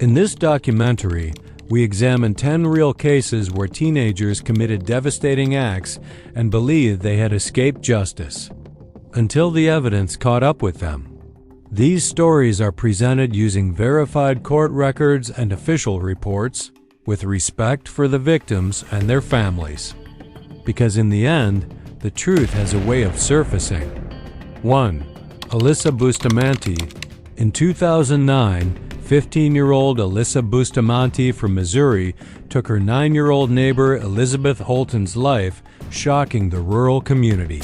In this documentary, we examine 10 real cases where teenagers committed devastating acts and believed they had escaped justice, until the evidence caught up with them. These stories are presented using verified court records and official reports, with respect for the victims and their families. Because in the end, the truth has a way of surfacing. 1. Alyssa Bustamante. In 2009, 15-year-old Alyssa Bustamante from Missouri took her 9-year-old neighbor Elizabeth Holton's life, shocking the rural community.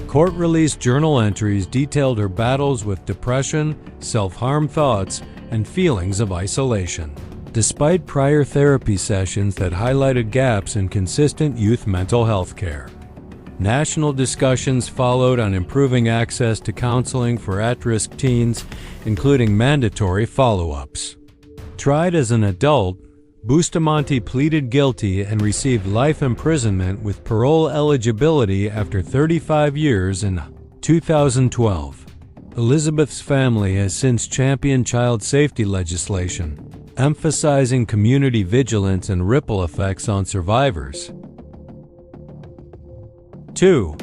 Court-released journal entries detailed her battles with depression, self-harm thoughts, and feelings of isolation. Despite prior therapy sessions that highlighted gaps in consistent youth mental health care, national discussions followed on improving access to counseling for at-risk teens, including mandatory follow-ups. Tried as an adult, Bustamante pleaded guilty and received life imprisonment with parole eligibility after 35 years in 2012. Elizabeth's family has since championed child safety legislation, emphasizing community vigilance and ripple effects on survivors. 2.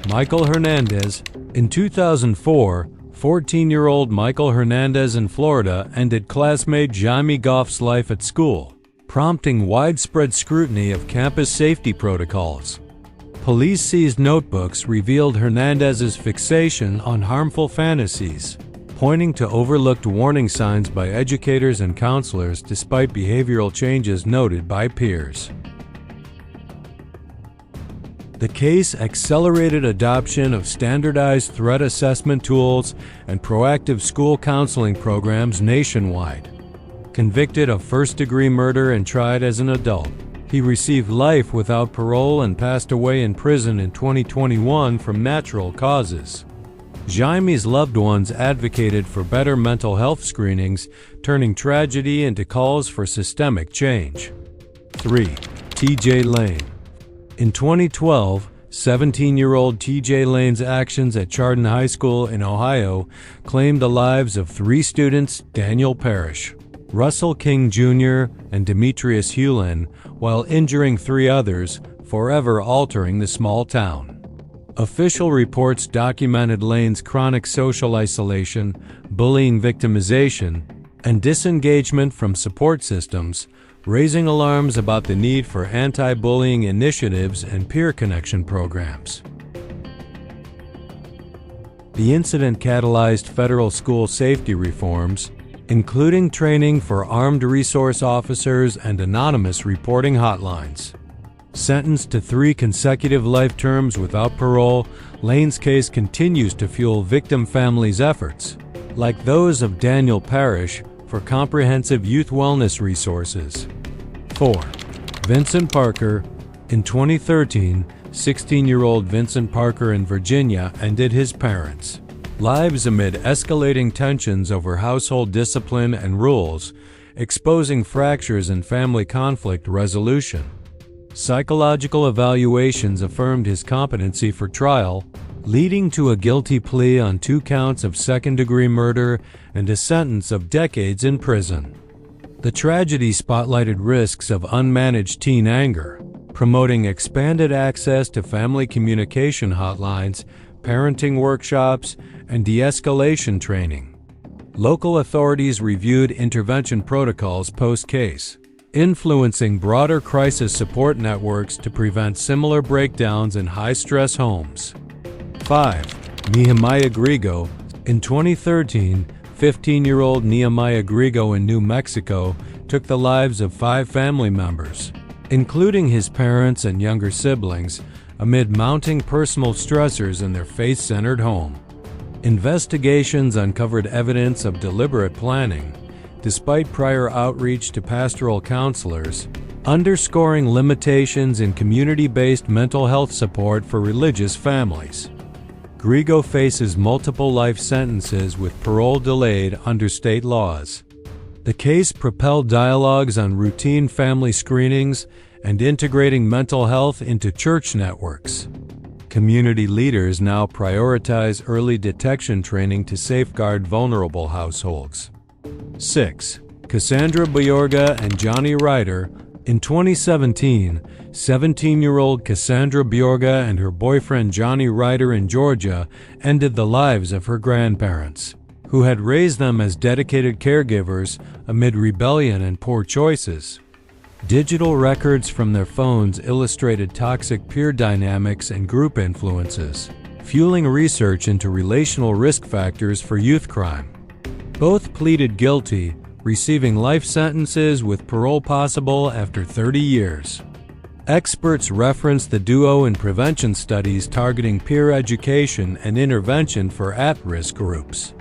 Michael Hernandez. In 2004, 14-year-old Michael Hernandez in Florida ended classmate Jaime Goff's life at school, prompting widespread scrutiny of campus safety protocols. Police seized notebooks revealed Hernandez's fixation on harmful fantasies, pointing to overlooked warning signs by educators and counselors despite behavioral changes noted by peers. The case accelerated adoption of standardized threat assessment tools and proactive school counseling programs nationwide. Convicted of first-degree murder and tried as an adult, he received life without parole and passed away in prison in 2021 from natural causes. Jaime's loved ones advocated for better mental health screenings, turning tragedy into calls for systemic change. 3. T.J. Lane. In 2012, 17-year-old T.J. Lane's actions at Chardon High School in Ohio claimed the lives of 3 students: Daniel Parrish, Russell King Jr., and Demetrius Hewlin, while injuring 3 others, forever altering the small town. Official reports documented Lane's chronic social isolation, bullying victimization, and disengagement from support systems, raising alarms about the need for anti-bullying initiatives and peer connection programs. The incident catalyzed federal school safety reforms, including training for armed resource officers and anonymous reporting hotlines. Sentenced to 3 consecutive life terms without parole, Lane's case continues to fuel victim families' efforts, like those of Daniel Parrish, for comprehensive youth wellness resources. 4. Vincent Parker. In 2013, 16-year-old Vincent Parker in Virginia ended his parents' lives amid escalating tensions over household discipline and rules, exposing fractures in family conflict resolution. Psychological evaluations affirmed his competency for trial, leading to a guilty plea on 2 counts of second-degree murder and a sentence of decades in prison. The tragedy spotlighted risks of unmanaged teen anger, promoting expanded access to family communication hotlines, parenting workshops, and de-escalation training. Local authorities reviewed intervention protocols post-case, influencing broader crisis support networks to prevent similar breakdowns in high-stress homes. 5. Nehemiah Grigo. In 2013, 15-year-old Nehemiah Grigo in New Mexico took the lives of 5 family members, including his parents and younger siblings, amid mounting personal stressors in their faith-centered home. Investigations uncovered evidence of deliberate planning, despite prior outreach to pastoral counselors, underscoring limitations in community-based mental health support for religious families. Grigo faces multiple life sentences with parole delayed under state laws. The case propelled dialogues on routine family screenings and integrating mental health into church networks. Community leaders now prioritize early detection training to safeguard vulnerable households. 6. Cassandra Bjorga and Johnny Ryder. In 2017, 17-year-old Cassandra Bjorga and her boyfriend Johnny Ryder in Georgia ended the lives of her grandparents, who had raised them as dedicated caregivers amid rebellion and poor choices. Digital records from their phones illustrated toxic peer dynamics and group influences, fueling research into relational risk factors for youth crime. Both pleaded guilty, receiving life sentences with parole possible after 30 years. Experts reference the duo in prevention studies targeting peer education and intervention for at-risk groups.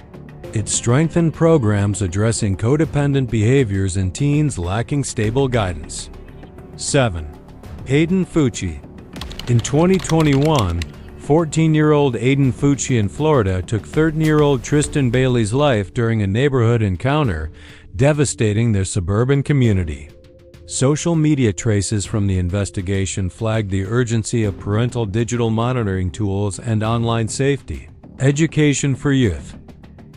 It strengthened programs addressing codependent behaviors in teens lacking stable guidance. 7. Aiden Fucci. In 2021, 14-year-old Aiden Fucci in Florida took 13-year-old Tristan Bailey's life during a neighborhood encounter, devastating their suburban community. Social media traces from the investigation flagged the urgency of parental digital monitoring tools and online safety. Education for youth.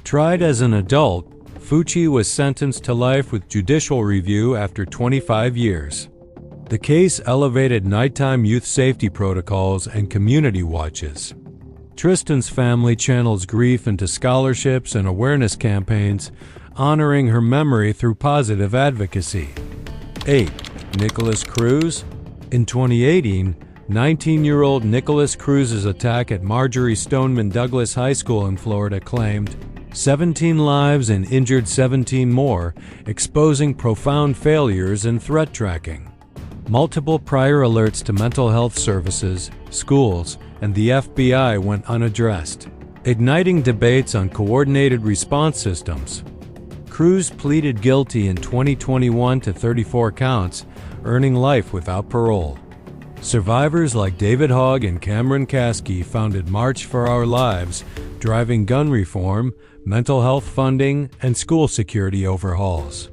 Tried as an adult, Fucci was sentenced to life with judicial review after 25 years. The case elevated nighttime youth safety protocols and community watches. Tristan's family channels grief into scholarships and awareness campaigns, honoring her memory through positive advocacy. 8. Nicholas Cruz. In 2018, 19-year-old Nicholas Cruz's attack at Marjorie Stoneman Douglas High School in Florida claimed 17 lives and injured 17 more, exposing profound failures in threat tracking. Multiple prior alerts to mental health services, schools, and the FBI went unaddressed, igniting debates on coordinated response systems. Cruz pleaded guilty in 2021 to 34 counts, earning life without parole. Survivors like David Hogg and Cameron Kasky founded March for Our Lives, driving gun reform, mental health funding, and school security overhauls.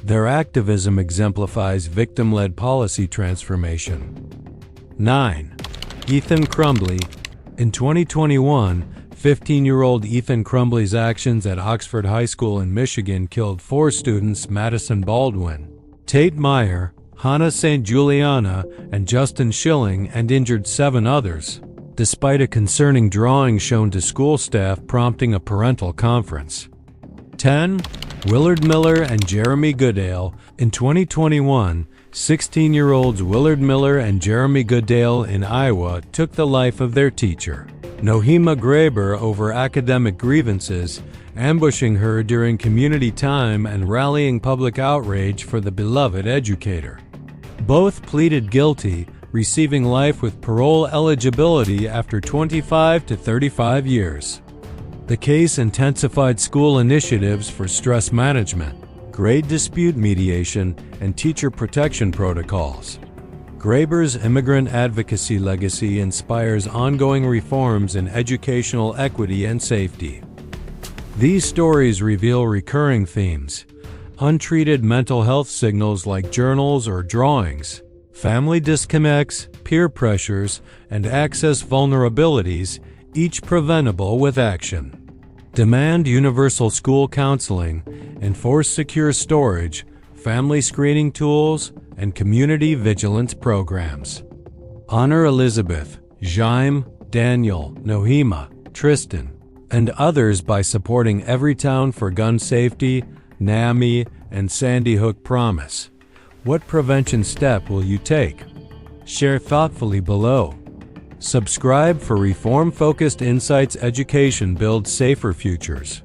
Their activism exemplifies victim-led policy transformation. 9. Ethan Crumbley. In 2021, 15-year-old Ethan Crumbley's actions at Oxford High School in Michigan killed 4 students: Madison Baldwin, Tate Meyer, Hannah St. Juliana, and Justin Schilling, and injured 7 others, despite a concerning drawing shown to school staff prompting a parental conference. 10. Willard Miller and Jeremy Goodale. In 2021, 16-year-olds Willard Miller and Jeremy Goodale in Iowa took the life of their teacher, Nohima Graber, over academic grievances, ambushing her during community time and rallying public outrage for the beloved educator. Both pleaded guilty, receiving life with parole eligibility after 25 to 35 years. The case intensified school initiatives for stress management, grade dispute mediation, and teacher protection protocols. Graber's immigrant advocacy legacy inspires ongoing reforms in educational equity and safety. These stories reveal recurring themes: untreated mental health signals like journals or drawings, family disconnects, peer pressures, and access vulnerabilities, each preventable with action. Demand universal school counseling, enforce secure storage, family screening tools, and community vigilance programs. Honor Elizabeth, Jaime, Daniel, Nohima, Tristan, and others by supporting Everytown for Gun Safety, NAMI, and Sandy Hook Promise. What prevention step will you take? Share thoughtfully below. Subscribe for reform-focused insights. Education builds safer futures.